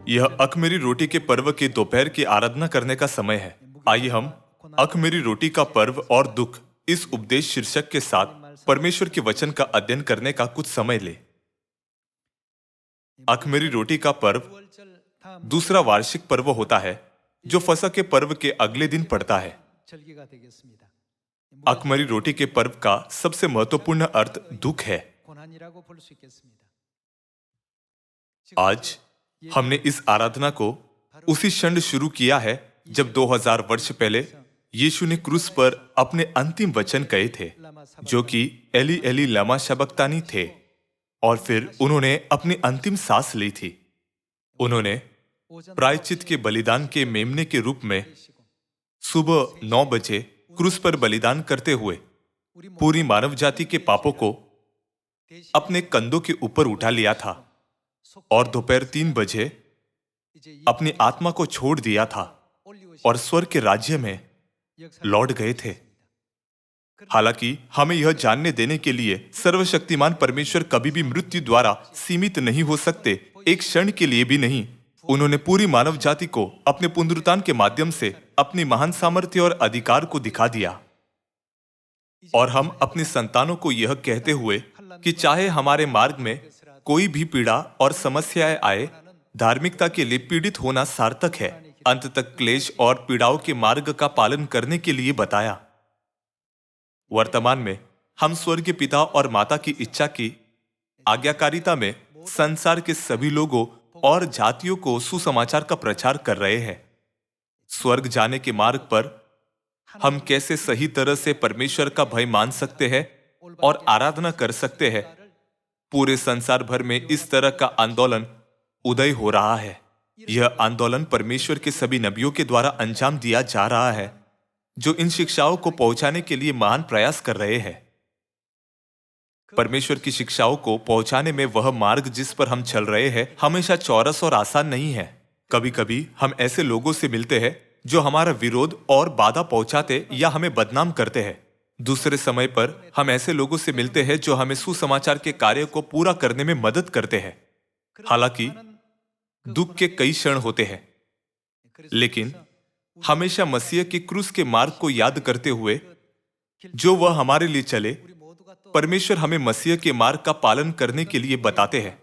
यह अखमेरी रोटी के पर्व के दोपहर की आराधना करने का समय है। आइए हम अखमेरी रोटी का पर्व और दुख इस उपदेश शीर्षक के साथ परमेश्वर के वचन का अध्ययन करने का कुछ समय ले। अखमेरी रोटी का पर्व दूसरा वार्षिक पर्व होता है जो फसह के पर्व के अगले दिन पड़ता है। अखमेरी रोटी के पर्व का सबसे महत्वपूर्ण अर्थ दुख है। आज हमने इस आराधना को उसी क्षण शुरू किया है जब 2000 वर्ष पहले यीशु ने क्रूस पर अपने अंतिम वचन कहे थे, जो कि एली एली लमा शबक्तानी थे, और फिर उन्होंने अपनी अंतिम सांस ली थी। उन्होंने प्रायश्चित के बलिदान के मेमने के रूप में सुबह 9 बजे क्रूस पर बलिदान करते हुए पूरी मानव जाति के पापों को अपने कंधों के ऊपर उठा लिया था और दोपहर 3 बजे अपनी आत्मा को छोड़ दिया था और स्वर्ग के राज्य में लौट गए थे। हालांकि हमें यह जानने देने के लिए सर्वशक्तिमान परमेश्वर कभी भी मृत्यु द्वारा सीमित नहीं हो सकते, एक क्षण के लिए भी नहीं। उन्होंने पूरी मानव जाति को अपने पुनरुत्थान के माध्यम से अपनी महान सामर्थ्य और अधिकार को दिखा दिया। और हम अपनी संतानों को यह कहते हुए कि चाहे हमारे मार्ग में कोई भी पीड़ा और समस्याएं आए, धार्मिकता के लिए पीड़ित होना सार्थक है, अंत तक क्लेश और पीड़ाओं के मार्ग का पालन करने के लिए बताया। वर्तमान में हम स्वर्गीय पिता और माता की इच्छा की आज्ञाकारिता में संसार के सभी लोगों और जातियों को सुसमाचार का प्रचार कर रहे हैं। स्वर्ग जाने के मार्ग पर हम कैसे सही तरह से परमेश्वर का भय मान सकते हैं और आराधना कर सकते हैं। पूरे संसार भर में इस तरह का आंदोलन उदय हो रहा है। यह आंदोलन परमेश्वर के सभी नबियों के द्वारा अंजाम दिया जा रहा है, जो इन शिक्षाओं को पहुंचाने के लिए महान प्रयास कर रहे हैं। परमेश्वर की शिक्षाओं को पहुंचाने में वह मार्ग जिस पर हम चल रहे हैं हमेशा चौरस और आसान नहीं है। कभी कभी हम ऐसे लोगों से मिलते हैं जो हमारा विरोध और बाधा पहुंचाते या हमें बदनाम करते हैं। दूसरे समय पर हम ऐसे लोगों से मिलते हैं जो हमें सुसमाचार के कार्य को पूरा करने में मदद करते हैं। हालांकि दुख के कई क्षण होते हैं, लेकिन हमेशा मसीह के क्रूस के मार्ग को याद करते हुए जो वह हमारे लिए चले, परमेश्वर हमें मसीह के मार्ग का पालन करने के लिए बताते हैं।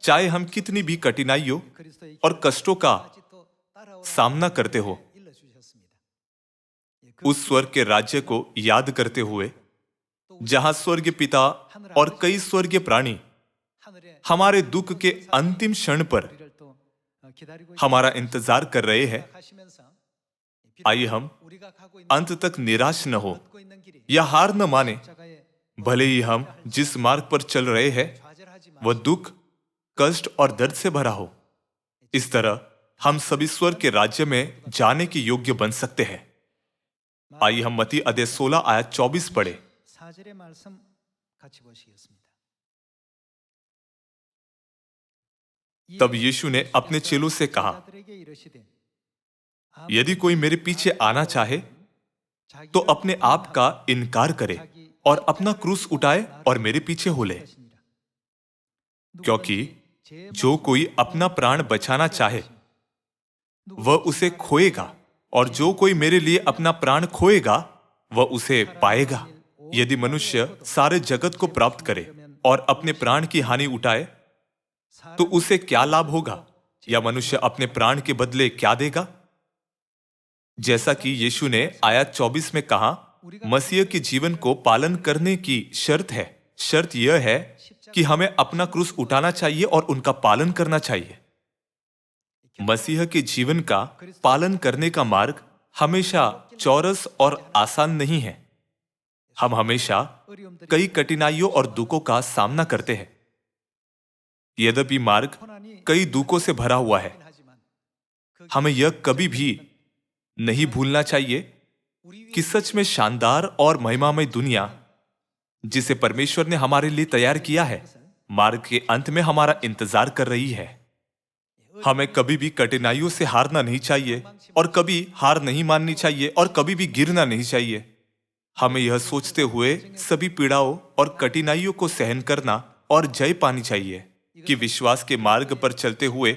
चाहे हम कितनी भी कठिनाइयों और कष्टों का सामना करते हो, उस स्वर्ग के राज्य को याद करते हुए जहां स्वर्गीय पिता और कई स्वर्गीय प्राणी हमारे दुख के अंतिम क्षण पर हमारा इंतजार कर रहे हैं, आइए हम अंत तक निराश न हो या हार न माने। भले ही हम जिस मार्ग पर चल रहे हैं वह दुख, कष्ट और दर्द से भरा हो, इस तरह हम सभी स्वर्ग के राज्य में जाने के योग्य बन सकते हैं। आइए हम मत्ती अध्याय 16 आयत 24 पढ़े। तब यीशु ने अपने चेलों से कहा, यदि कोई मेरे पीछे आना चाहे तो अपने आप का इनकार करे और अपना क्रूस उठाए और मेरे पीछे हो ले। क्योंकि जो कोई अपना प्राण बचाना चाहे वह उसे खोएगा, और जो कोई मेरे लिए अपना प्राण खोएगा वह उसे पाएगा। यदि मनुष्य सारे जगत को प्राप्त करे और अपने प्राण की हानि उठाए तो उसे क्या लाभ होगा, या मनुष्य अपने प्राण के बदले क्या देगा? जैसा कि यीशु ने आयत 24 में कहा, मसीह के जीवन को पालन करने की शर्त है। शर्त यह है कि हमें अपना क्रूस उठाना चाहिए और उनका पालन करना चाहिए। मसीह के जीवन का पालन करने का मार्ग हमेशा चौरस और आसान नहीं है। हम हमेशा कई कठिनाइयों और दुखों का सामना करते हैं। यद्यपि मार्ग कई दुखों से भरा हुआ है, हमें यह कभी भी नहीं भूलना चाहिए कि सच में शानदार और महिमामय दुनिया जिसे परमेश्वर ने हमारे लिए तैयार किया है, मार्ग के अंत में हमारा इंतजार कर रही है। हमें कभी भी कठिनाइयों से हारना नहीं चाहिए और कभी हार नहीं माननी चाहिए और कभी भी गिरना नहीं चाहिए। हमें यह सोचते हुए सभी पीड़ाओं और कठिनाइयों को सहन करना और जय पानी चाहिए कि विश्वास के मार्ग पर चलते हुए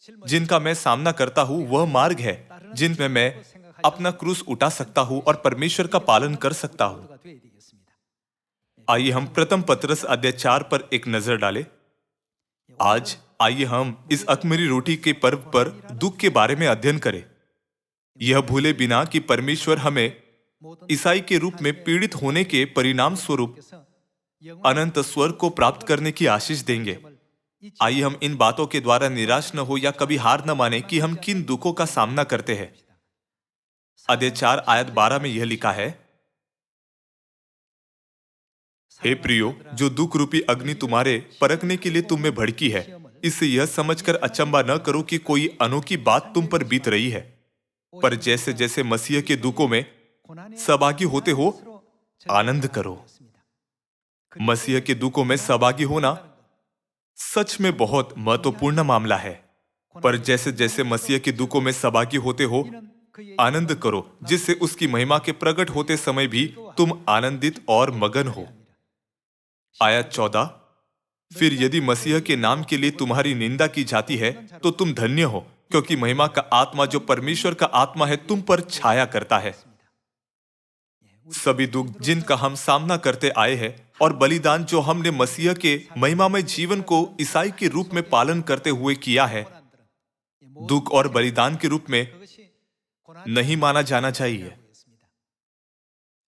जिनका मैं सामना करता हूं वह मार्ग है जिनमें मैं अपना क्रूस उठा सकता हूं और परमेश्वर का पालन कर सकता हूं। आइए हम प्रथम पतरस अध्याय 4 पर एक नजर डालें। आज आइए हम इस अख़मीरी रोटी के पर्व पर दुख के बारे में अध्ययन करें, यह भूले बिना कि परमेश्वर हमें ईसाई के रूप में पीड़ित होने के परिणाम स्वरूप अनंत स्वर्ग को प्राप्त करने की आशीष देंगे। आइए हम इन बातों के द्वारा निराश न हो या कभी हार न माने कि हम किन दुखों का सामना करते हैं। अध्याय 4 आयत 12 में यह लिखा है, हे प्रियो, जो दुख रूपी अग्नि तुम्हारे परखने के लिए तुम में भड़की है, इससे यह समझकर अचंबा न करो कि कोई अनोखी बात तुम पर बीत रही है, पर जैसे जैसे मसीह के दुखों में सहभागी होते हो आनंद करो। मसीह के दुखों में सहभागी होना सच में बहुत महत्वपूर्ण मामला है, पर जैसे जैसे मसीह के दुखों में सहभागी होते हो आनंद करो, जिससे उसकी महिमा के प्रकट होते समय भी तुम आनंदित और मगन हो। आयत 14, फिर यदि मसीह के नाम के लिए तुम्हारी निंदा की जाती है तो तुम धन्य हो, क्योंकि महिमा का आत्मा जो परमेश्वर का आत्मा है तुम पर छाया करता है। सभी दुख जिनका हम सामना करते आए हैं और बलिदान जो हमने मसीह के महिमामय जीवन को ईसाई के रूप में पालन करते हुए किया है, दुख और बलिदान के रूप में नहीं माना जाना चाहिए।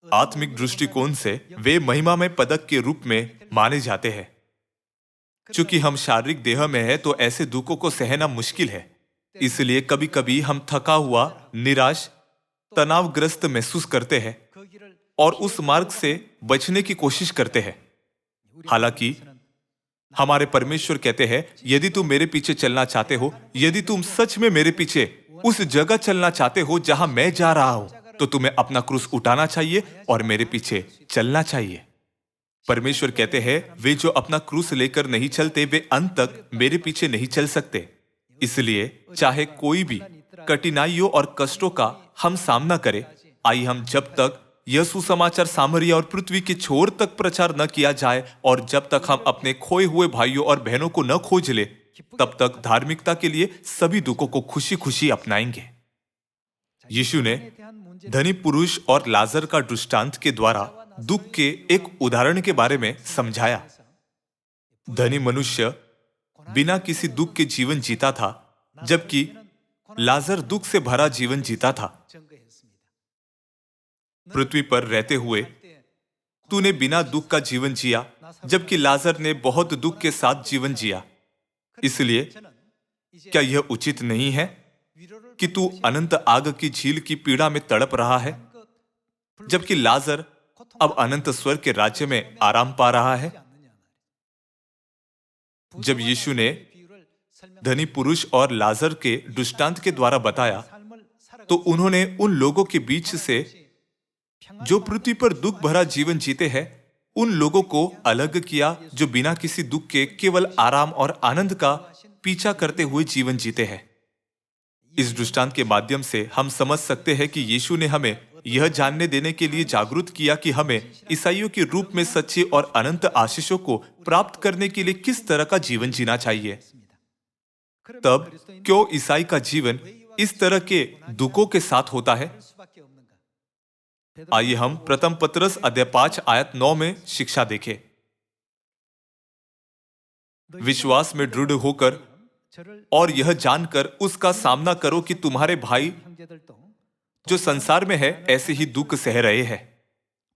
आत्मिक दृष्टिकोण से वे महिमामय पदक के रूप में माने जाते हैं। चूंकि हम शारीरिक देह में हैं तो ऐसे दुखों को सहना मुश्किल है, इसलिए कभी कभी हम थका हुआ, निराश, तनावग्रस्त महसूस करते हैं और उस मार्ग से बचने की कोशिश करते हैं। हालांकि हमारे परमेश्वर कहते हैं, यदि तुम मेरे पीछे चलना चाहते हो, यदि तुम सच में मेरे पीछे उस जगह चलना चाहते हो जहां मैं जा रहा हूं, तो तुम्हें अपना क्रूस उठाना चाहिए और मेरे पीछे चलना चाहिए। परमेश्वर कहते हैं, वे जो अपना क्रूस लेकर नहीं चलते वे अंत तक मेरे पीछे नहीं चल सकते। इसलिए चाहे कोई भी कठिनाइयों और कष्टों का हम सामना करें, आइए हम जब तक यह सुसमाचार सामरिया और पृथ्वी के छोर तक प्रचार न किया जाए और जब तक हम अपने खोए हुए भाइयों और बहनों को न खोज ले, तब तक धार्मिकता के लिए सभी दुखों को खुशी खुशी अपनाएंगे। यीशु ने धनी पुरुष और लाजर का दृष्टांत के द्वारा दुख के एक उदाहरण के बारे में समझाया। धनी मनुष्य बिना किसी दुख के जीवन जीता था, जबकि लाजर दुख से भरा जीवन जीता था। पृथ्वी पर रहते हुए तूने बिना दुख का जीवन जिया, जबकि लाजर ने बहुत दुख के साथ जीवन जिया। इसलिए क्या यह उचित नहीं है कि तू अनंत आग की झील की पीड़ा में तड़प रहा है, जबकि लाजर अब अनंत स्वर्ग के राज्य में आराम पा रहा है? जब यीशु ने धनी पुरुष और लाजर के दृष्टांत के द्वारा बताया, तो उन्होंने उन लोगों के बीच से जो पृथ्वी पर दुख भरा जीवन जीते हैं, उन लोगों को अलग किया जो बिना किसी दुख के केवल आराम और आनंद का पीछा करते हुए जीवन जीते हैं। इस दृष्टांत के माध्यम से हम समझ सकते हैं कि यीशु ने हमें यह जानने देने के लिए जागरूक किया कि हमें ईसाइयों के रूप में सच्चे और अनंत आशीषों को प्राप्त करने के लिए किस तरह का जीवन जीना चाहिए। तब क्यों ईसाई का जीवन इस तरह के दुखों के साथ होता है? आइए हम प्रथम पतरस अध्याय 5 आयत 9 में शिक्षा देखें। विश्वास में दृढ़ होकर और यह जानकर उसका सामना करो कि तुम्हारे भाई जो संसार में है ऐसे ही दुख सह रहे हैं।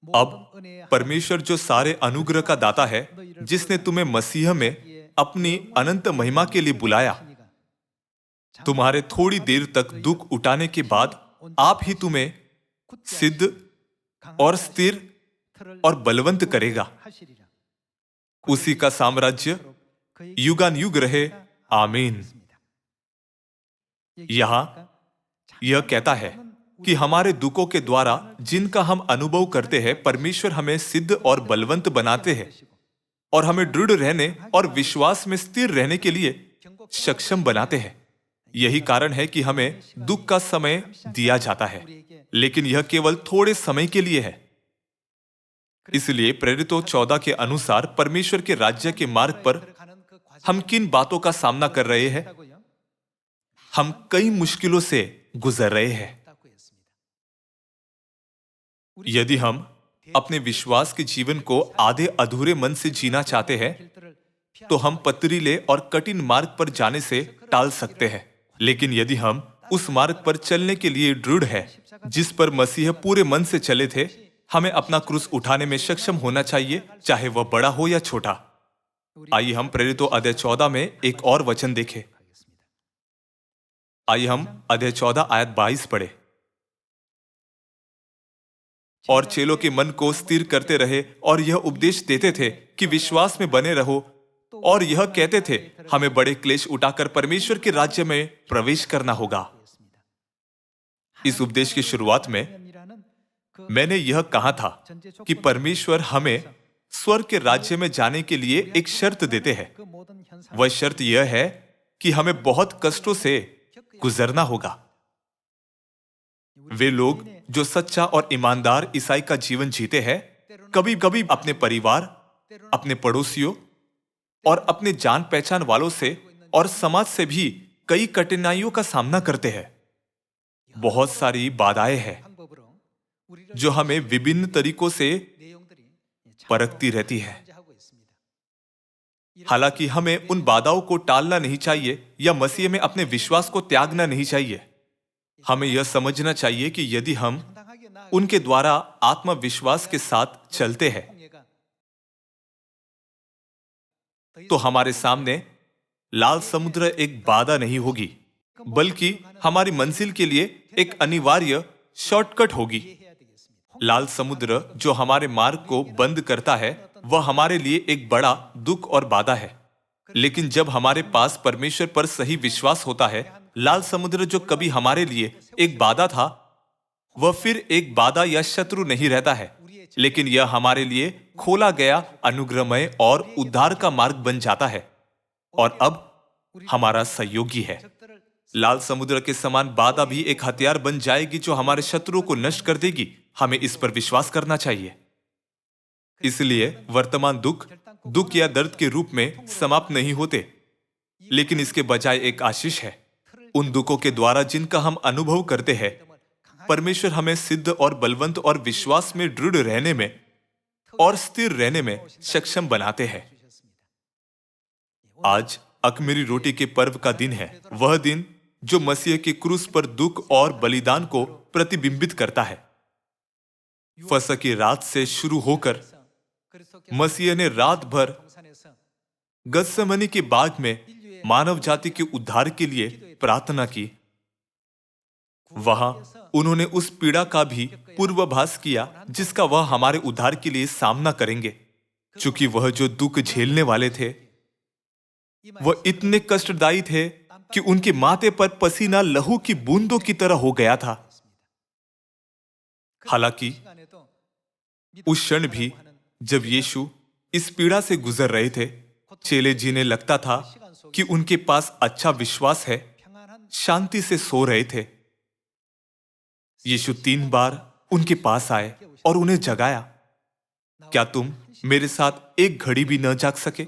अब परमेश्वर जो सारे अनुग्रह का दाता है, जिसने तुम्हें मसीह में अपनी अनंत महिमा के लिए बुलाया, तुम्हारे थोड़ी देर तक दुख उठाने के बाद आप ही तुम्हें सिद्ध और स्थिर और बलवंत करेगा। उसी का साम्राज्य युगानुयुग रहे, आमीन। यहां यह कहता है कि हमारे दुखों के द्वारा जिनका हम अनुभव करते हैं, परमेश्वर हमें सिद्ध और बलवंत बनाते हैं और हमें दृढ़ रहने और विश्वास में स्थिर रहने के लिए सक्षम बनाते हैं। यही कारण है कि हमें दुख का समय दिया जाता है, लेकिन यह केवल थोड़े समय के लिए है। इसलिए प्रेरितों 14 के अनुसार परमेश्वर के राज्य के मार्ग पर हम किन बातों का सामना कर रहे हैं? हम कई मुश्किलों से गुजर रहे हैं। यदि हम अपने विश्वास के जीवन को आधे अधूरे मन से जीना चाहते हैं, तो हम पथरीले और कठिन मार्ग पर जाने से टाल सकते हैं। लेकिन यदि हम उस मार्ग पर चलने के लिए दृढ़ हैं, जिस पर मसीह पूरे मन से चले थे, हमें अपना क्रूस उठाने में सक्षम होना चाहिए, चाहे वह बड़ा हो या छोटा। आइए हम प्रेरितों अध्याय 14 में एक और वचन देखें। आइए हम अध्याय 14 आयत 22 पढ़े। और चेलों के मन को स्थिर करते रहे और यह उपदेश देते थे कि विश्वास में बने रहो, और यह कहते थे हमें बड़े क्लेश उठाकर परमेश्वर के राज्य में प्रवेश करना होगा। इस उपदेश की शुरुआत में मैंने यह कहा था कि परमेश्वर हमें स्वर्ग के राज्य में जाने के लिए एक शर्त देते हैं। वह शर्त यह है कि हमें बहुत कष्टों से गुजरना होगा। वे लोग जो सच्चा और ईमानदार ईसाई का जीवन जीते हैं, कभी कभी अपने परिवार, अपने पड़ोसियों और अपने जान पहचान वालों से और समाज से भी कई कठिनाइयों का सामना करते हैं। बहुत सारी बाधाएं हैं जो हमें विभिन्न तरीकों से परखती रहती है। हालांकि हमें उन बाधाओं को टालना नहीं चाहिए या मसीह में अपने विश्वास को त्यागना नहीं चाहिए। हमें यह समझना चाहिए कि यदि हम उनके द्वारा आत्मविश्वास के साथ चलते हैं, तो हमारे सामने लाल समुद्र एक बाधा नहीं होगी, बल्कि हमारी मंजिल के लिए एक अनिवार्य शॉर्टकट होगी। लाल समुद्र जो हमारे मार्ग को बंद करता है, वह हमारे लिए एक बड़ा दुख और बाधा है। लेकिन जब हमारे पास परमेश्वर पर सही विश्वास होता है, लाल समुद्र जो कभी हमारे लिए एक बाधा था, वह फिर एक बाधा या शत्रु नहीं रहता है, लेकिन यह हमारे लिए खोला गया अनुग्रहमय और उद्धार का मार्ग बन जाता है और अब हमारा सहयोगी है। लाल समुद्र के समान बाधा भी एक हथियार बन जाएगी जो हमारे शत्रुओं को नष्ट कर देगी। हमें इस पर विश्वास करना चाहिए। इसलिए वर्तमान दुख या दर्द के रूप में समाप्त नहीं होते, लेकिन इसके बजाय एक आशीष है। उन दुखों के द्वारा जिनका हम अनुभव करते हैं, परमेश्वर हमें सिद्ध और बलवंत और विश्वास में दृढ़ रहने में और स्थिर रहने में सक्षम बनाते हैं। आज अख़मीरी रोटी के पर्व का दिन है, वह दिन जो मसीह के क्रूस पर दुख और बलिदान को प्रतिबिंबित करता है। फसह की रात से शुरू होकर मसीह ने रात भर गत्सेमनी के बाग में मानव जाति के उद्धार के लिए प्रार्थना की। वहां उन्होंने उस पीड़ा का भी पूर्वाभास किया जिसका वह हमारे उद्धार के लिए सामना करेंगे। चूंकि वह जो दुख झेलने वाले थे, वह इतने कष्टदायी थे कि उनके माथे पर पसीना लहू की बूंदों की तरह हो गया था। हालांकि उस क्षण भी जब यीशु इस पीड़ा से गुजर रहे थे, चेले जिन्हें लगता था कि उनके पास अच्छा विश्वास है, शांति से सो रहे थे। यीशु 3 बार उनके पास आए और उन्हें जगाया। क्या तुम मेरे साथ एक घड़ी भी न जाग सके,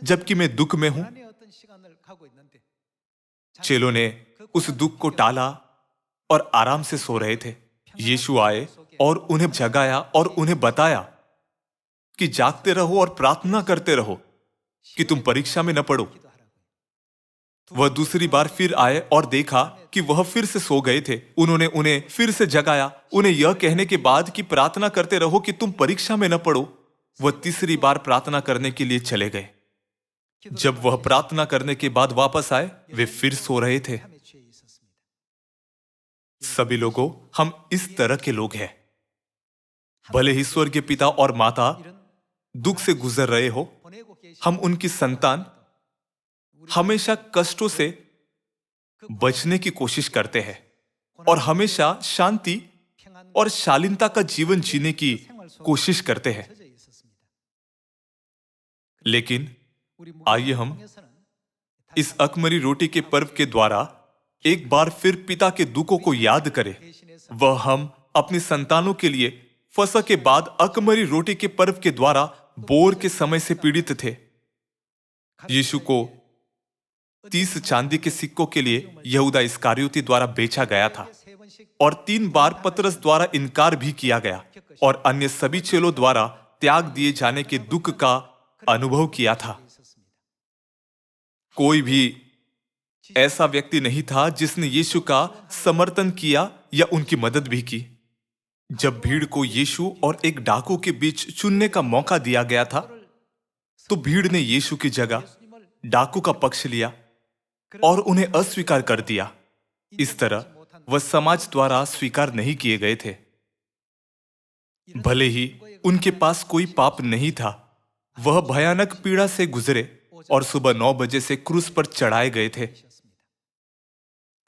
जबकि मैं दुख में हूं? चेलों ने उस दुख को टाला और आराम से सो रहे थे। यीशु आए और उन्हें जगाया और उन्हें बताया कि जागते रहो और प्रार्थना करते रहो कि तुम परीक्षा में न पड़ो। वह दूसरी बार फिर आए और देखा कि वह फिर से सो गए थे। उन्होंने उन्हें फिर से जगाया, उन्हें यह कहने के बाद कि प्रार्थना करते रहो कि तुम परीक्षा में न पड़ो। वह तीसरी बार प्रार्थना करने के लिए चले गए। जब वह प्रार्थना करने के बाद वापस आए, वे फिर सो रहे थे। सभी लोगों, हम इस तरह के लोग हैं। भले ही स्वर्गीय पिता और माता दुख से गुजर रहे हो, हम उनकी संतान हमेशा कष्टों से बचने की कोशिश करते हैं और हमेशा शांति और शालीनता का जीवन जीने की कोशिश करते हैं। लेकिन आइए हम इस अख़मीरी रोटी के पर्व के द्वारा एक बार फिर पिता के दुखों को याद करें। वह हम अपनी संतानों के लिए फसह के बाद अख़मीरी रोटी के पर्व के द्वारा बोर के समय से पीड़ित थे। यीशु को 30 चांदी के सिक्कों के लिए यहूदा इस्करियोती द्वारा बेचा गया था और 3 बार पतरस द्वारा इनकार भी किया गया और अन्य सभी चेलों द्वारा त्याग दिए जाने के दुख का अनुभव किया था। कोई भी ऐसा व्यक्ति नहीं था जिसने यीशु का समर्थन किया या उनकी मदद भी की। जब भीड़ को यीशु और एक डाकू के बीच चुनने का मौका दिया गया था, तो भीड़ ने यीशु की जगह डाकू का पक्ष लिया और उन्हें अस्वीकार कर दिया। इस तरह वह समाज द्वारा स्वीकार नहीं किए गए थे। भले ही उनके पास कोई पाप नहीं था, वह भयानक पीड़ा से गुजरे और सुबह 9 बजे से क्रूस पर चढ़ाए गए थे।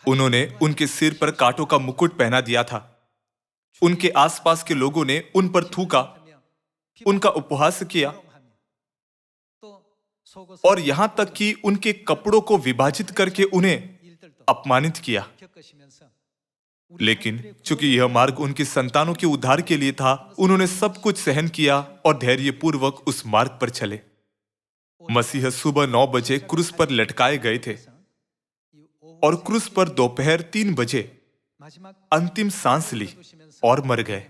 उन्होंने उनके सिर पर कांटों का मुकुट पहना दिया था। उनके आसपास के लोगों ने उन पर थूका, उनका उपहास किया और यहां तक कि उनके कपड़ों को विभाजित करके उन्हें अपमानित किया। लेकिन चूंकि यह मार्ग उनकी संतानों के उद्धार के लिए था, उन्होंने सब कुछ सहन किया और धैर्यपूर्वक उस मार्ग पर चले। मसीह सुबह 9 बजे क्रूस पर लटकाए गए थे और क्रूस पर दोपहर 3 बजे अंतिम सांस ली और मर गए।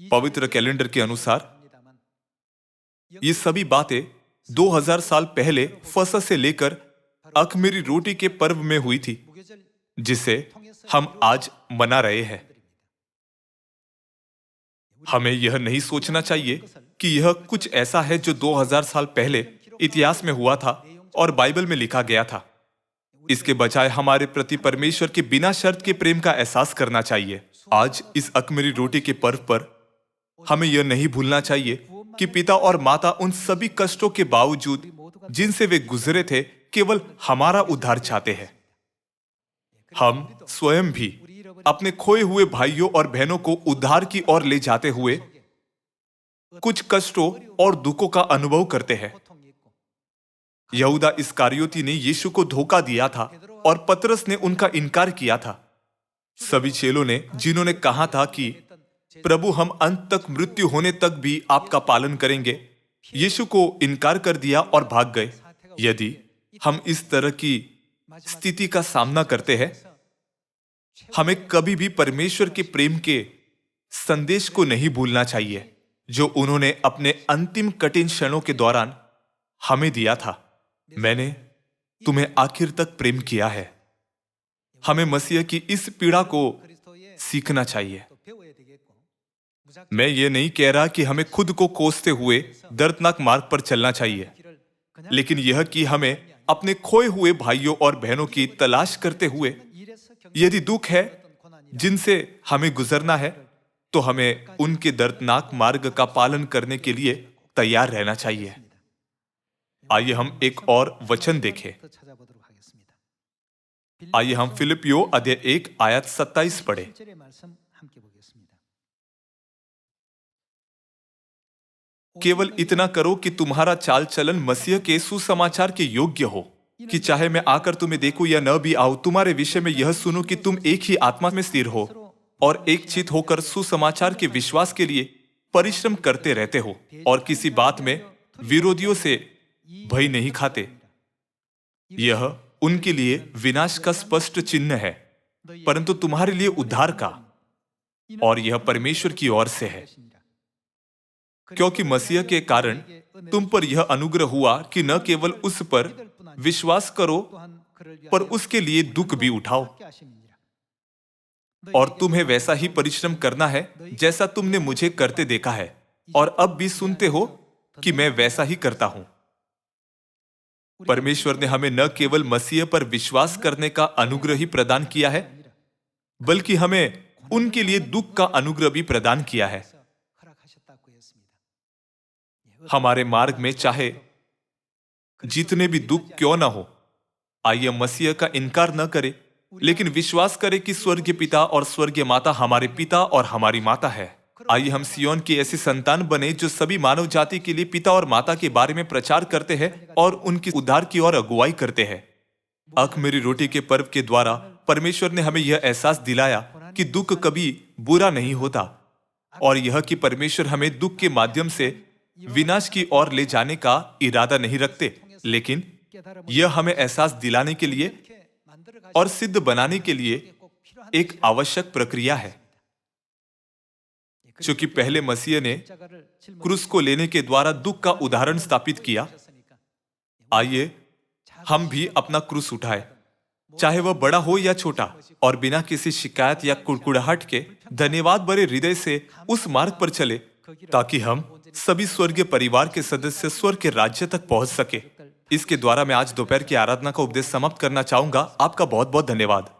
पवित्र कैलेंडर के अनुसार ये सभी बातें 2000 साल पहले फसह से लेकर अख़मीरी रोटी के पर्व में हुई थी, जिसे हम आज मना रहे हैं। हमें यह नहीं सोचना चाहिए कि यह कुछ ऐसा है जो 2000 साल पहले इतिहास में हुआ था और बाइबल में लिखा गया था। इसके बजाय हमारे प्रति परमेश्वर के बिना शर्त के प्रेम का एहसास करना चाहिए। आज इस अख़मीरी रोटी के पर्व पर हमें यह नहीं भूलना चाहिए कि पिता और माता उन सभी कष्टों के बावजूद जिनसे वे गुजरे थे, केवल हमारा उद्धार चाहते हैं। हम स्वयं भी अपने खोए हुए भाइयों और बहनों को उद्धार की ओर ले जाते हुए कुछ कष्टों और दुखों का अनुभव करते हैं। यहूदा इस्करियोती ने यीशु को धोखा दिया था और पतरस ने उनका इनकार किया था। सभी चेलों ने, जिन्होंने कहा था कि प्रभु हम अंत तक, मृत्यु होने तक भी आपका पालन करेंगे, यीशु को इनकार कर दिया और भाग गए। यदि हम इस तरह की स्थिति का सामना करते हैं, हमें कभी भी परमेश्वर के प्रेम के संदेश को नहीं भूलना चाहिए जो उन्होंने अपने अंतिम कठिन क्षणों के दौरान हमें दिया था। मैंने तुम्हें आखिर तक प्रेम किया है। हमें मसीह की इस पीड़ा को सीखना चाहिए। मैं ये नहीं कह रहा कि हमें खुद को कोसते हुए दर्दनाक मार्ग पर चलना चाहिए, लेकिन यह कि हमें अपने खोए हुए भाइयों और बहनों की तलाश करते हुए, यदि दुख है जिनसे हमें गुजरना है, तो हमें उनके दर्दनाक मार्ग का पालन करने के लिए तैयार रहना चाहिए। आइए हम एक और वचन देखें। आइए हम फिलिपियों अध्याय 1 आयत 27 पढ़ें। केवल इतना करो कि तुम्हारा चाल चलन मसीह के सुसमाचार के योग्य हो, कि चाहे मैं आकर तुम्हें देखूं या न भी आऊं, तुम्हारे विषय में यह सुनूं कि तुम एक ही आत्मा में स्थिर हो और एक चित होकर सुसमाचार के विश्वास के लिए परिश्रम करते रहते हो और किसी बात में विरोधियों से भय नहीं खाते। यह उनके लिए विनाश का स्पष्ट चिन्ह है, परंतु तुम्हारे लिए उद्धार का, और यह परमेश्वर की ओर से है। क्योंकि मसीह के कारण तुम पर यह अनुग्रह हुआ कि न केवल उस पर विश्वास करो, पर उसके लिए दुख भी उठाओ। और तुम्हें वैसा ही परिश्रम करना है जैसा तुमने मुझे करते देखा है, और अब भी सुनते हो कि मैं वैसा ही करता हूं। परमेश्वर ने हमें न केवल मसीह पर विश्वास करने का अनुग्रह ही प्रदान किया है, बल्कि हमें उनके लिए दुख का अनुग्रह भी प्रदान किया है। हमारे मार्ग में चाहे जितने भी दुख क्यों ना हो, आइए मसीह का इनकार न करें, लेकिन विश्वास करें कि स्वर्गीय पिता और स्वर्गीय माता हमारे पिता और हमारी माता है। आइए हम सियोन की ऐसी संतान बने जो सभी मानव जाति के लिए पिता और माता के बारे में प्रचार करते हैं और उनकी उद्धार की ओर अगुवाई करते हैं। अख़मीरी रोटी के पर्व के द्वारा परमेश्वर ने हमें यह एहसास दिलाया कि दुख कभी बुरा नहीं होता, और यह कि परमेश्वर हमें दुख के माध्यम से विनाश की ओर ले जाने का इरादा नहीं रखते, लेकिन यह हमें एहसास दिलाने के लिए और सिद्ध बनाने के लिए एक आवश्यक प्रक्रिया है। क्योंकि पहले मसीह ने क्रूस को लेने के द्वारा दुख का उदाहरण स्थापित किया, आइए हम भी अपना क्रूस उठाएं, चाहे वह बड़ा हो या छोटा, और बिना किसी शिकायत या कुड़कुड़ाहट के धन्यवाद भरे हृदय से उस मार्ग पर चले, ताकि हम सभी स्वर्गीय परिवार के सदस्य स्वर्ग के राज्य तक पहुंच सके। इसके द्वारा मैं आज दोपहर की आराधना का उपदेश समाप्त करना चाहूंगा। आपका बहुत बहुत धन्यवाद।